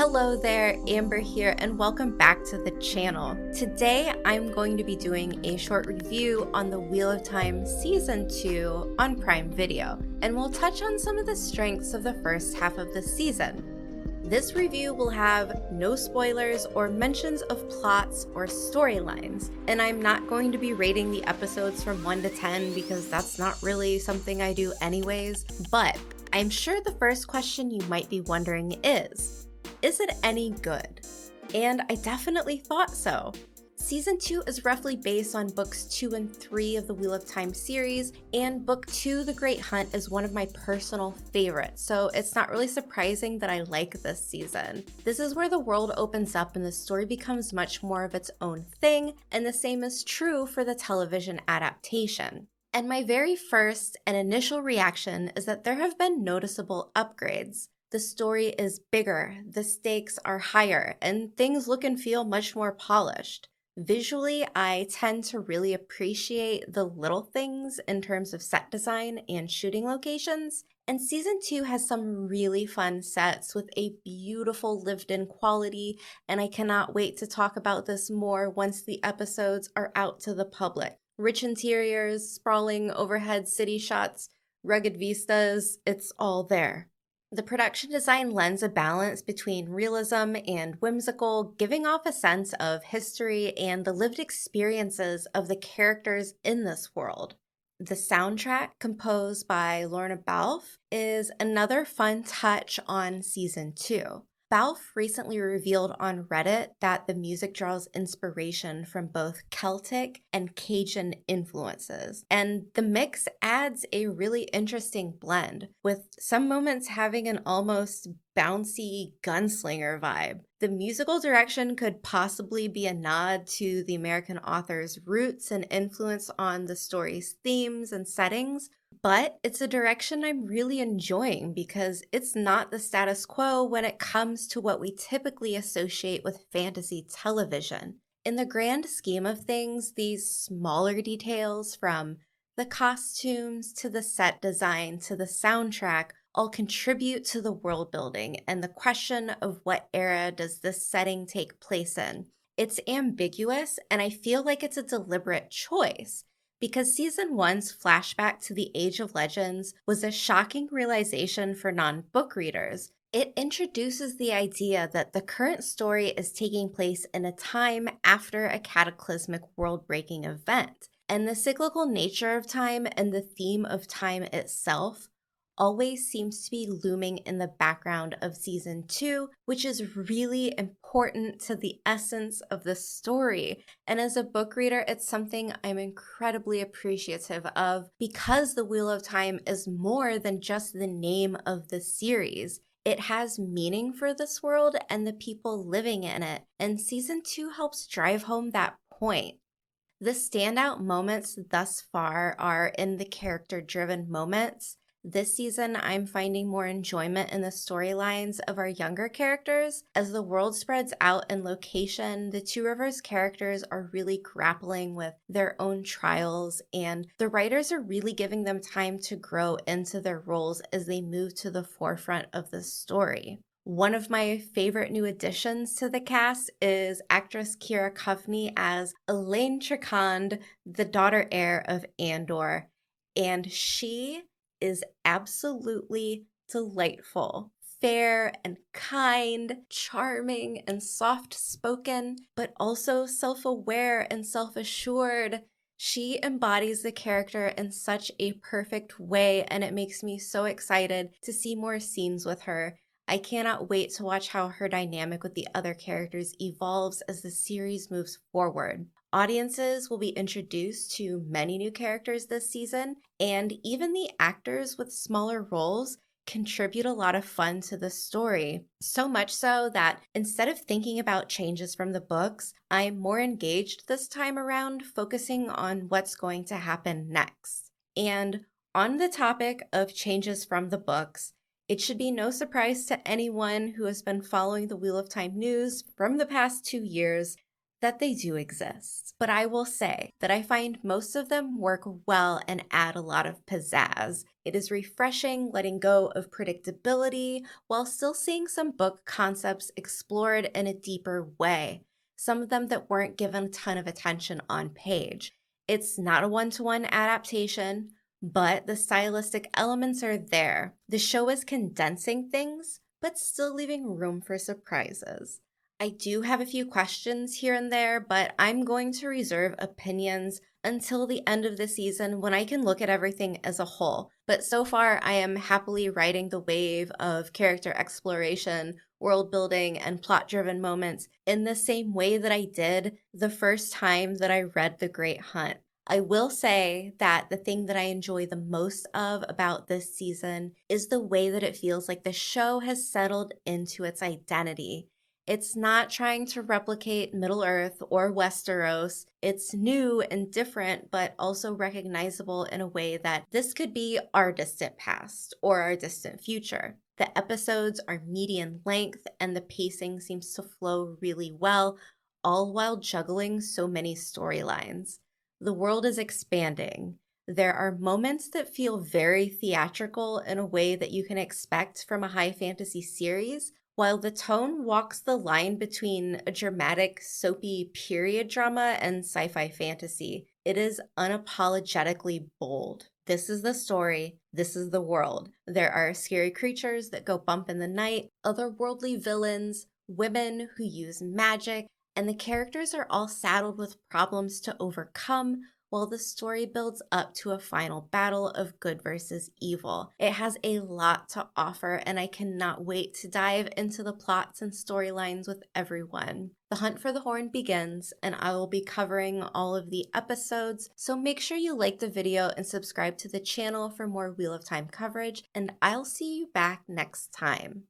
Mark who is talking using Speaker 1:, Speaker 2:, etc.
Speaker 1: Hello there, Amber here, and welcome back to the channel. Today, I'm going to be doing a short review on the Wheel of Time Season 2 on Prime Video, and we'll touch on some of the strengths of the first half of the season. This review will have no spoilers or mentions of plots or storylines, and I'm not going to be rating the episodes from 1 to 10 because that's not really something I do anyways, but I'm sure the first question you might be wondering is it any good? And I definitely thought so. Season 2 is roughly based on books 2 and 3 of the Wheel of Time series, and book 2, The Great Hunt, is one of my personal favorites, so it's not really surprising that I like this season. This is where the world opens up and the story becomes much more of its own thing, and the same is true for the television adaptation. And my very first and initial reaction is that there have been noticeable upgrades. The story is bigger, the stakes are higher, and things look and feel much more polished. Visually, I tend to really appreciate the little things in terms of set design and shooting locations, and Season 2 has some really fun sets with a beautiful lived-in quality, and I cannot wait to talk about this more once the episodes are out to the public. Rich interiors, sprawling overhead city shots, rugged vistas, it's all there. The production design lends a balance between realism and whimsical, giving off a sense of history and the lived experiences of the characters in this world. The soundtrack, composed by Lorna Balfe, is another fun touch on Season 2. Balfe recently revealed on Reddit that the music draws inspiration from both Celtic and Cajun influences, and the mix adds a really interesting blend, with some moments having an almost bouncy gunslinger vibe. The musical direction could possibly be a nod to the American author's roots and influence on the story's themes and settings, but it's a direction I'm really enjoying because it's not the status quo when it comes to what we typically associate with fantasy television. In the grand scheme of things, these smaller details, from the costumes to the set design to the soundtrack, all contribute to the world building and the question of what era does this setting take place in. It's ambiguous, and I feel like it's a deliberate choice, because Season 1's flashback to the Age of Legends was a shocking realization for non-book readers. It introduces the idea that the current story is taking place in a time after a cataclysmic world-breaking event, and the cyclical nature of time and the theme of time itself always seems to be looming in the background of Season 2, which is really important to the essence of the story. And as a book reader, it's something I'm incredibly appreciative of, because the Wheel of Time is more than just the name of the series. It has meaning for this world and the people living in it, and Season 2 helps drive home that point. The standout moments thus far are in the character-driven moments. This season, I'm finding more enjoyment in the storylines of our younger characters. As the world spreads out in location, the Two Rivers characters are really grappling with their own trials, and the writers are really giving them time to grow into their roles as they move to the forefront of the story. One of my favorite new additions to the cast is actress Kira Coveney as Elaine Tricond, the daughter heir of Andor, and she is absolutely delightful. Fair and kind, charming and soft-spoken, but also self-aware and self-assured. She embodies the character in such a perfect way, and it makes me so excited to see more scenes with her. I cannot wait to watch how her dynamic with the other characters evolves as the series moves forward. Audiences will be introduced to many new characters this season, and even the actors with smaller roles contribute a lot of fun to the story. So much so that instead of thinking about changes from the books, I'm more engaged this time around, focusing on what's going to happen next. And on the topic of changes from the books, it should be no surprise to anyone who has been following the Wheel of Time news from the past 2 years that they do exist. But I will say that I find most of them work well and add a lot of pizzazz. It is refreshing letting go of predictability while still seeing some book concepts explored in a deeper way, some of them that weren't given a ton of attention on page. It's not a one-to-one adaptation, but the stylistic elements are there. The show is condensing things, but still leaving room for surprises. I do have a few questions here and there, but I'm going to reserve opinions until the end of the season when I can look at everything as a whole. But so far, I am happily riding the wave of character exploration, world building, and plot driven moments in the same way that I did the first time that I read The Great Hunt. I will say that the thing that I enjoy the most of about this season is the way that it feels like the show has settled into its identity. It's not trying to replicate Middle-earth or Westeros. It's new and different, but also recognizable in a way that this could be our distant past or our distant future. The episodes are median length and the pacing seems to flow really well, all while juggling so many storylines. The world is expanding. There are moments that feel very theatrical in a way that you can expect from a high fantasy series, while the tone walks the line between a dramatic, soapy period drama and sci-fi fantasy. It is unapologetically bold. This is the story. This is the world. There are scary creatures that go bump in the night, otherworldly villains, women who use magic, and the characters are all saddled with problems to overcome while the story builds up to a final battle of good versus evil. It has a lot to offer, and I cannot wait to dive into the plots and storylines with everyone. The Hunt for the Horn begins, and I will be covering all of the episodes, so make sure you like the video and subscribe to the channel for more Wheel of Time coverage, and I'll see you back next time.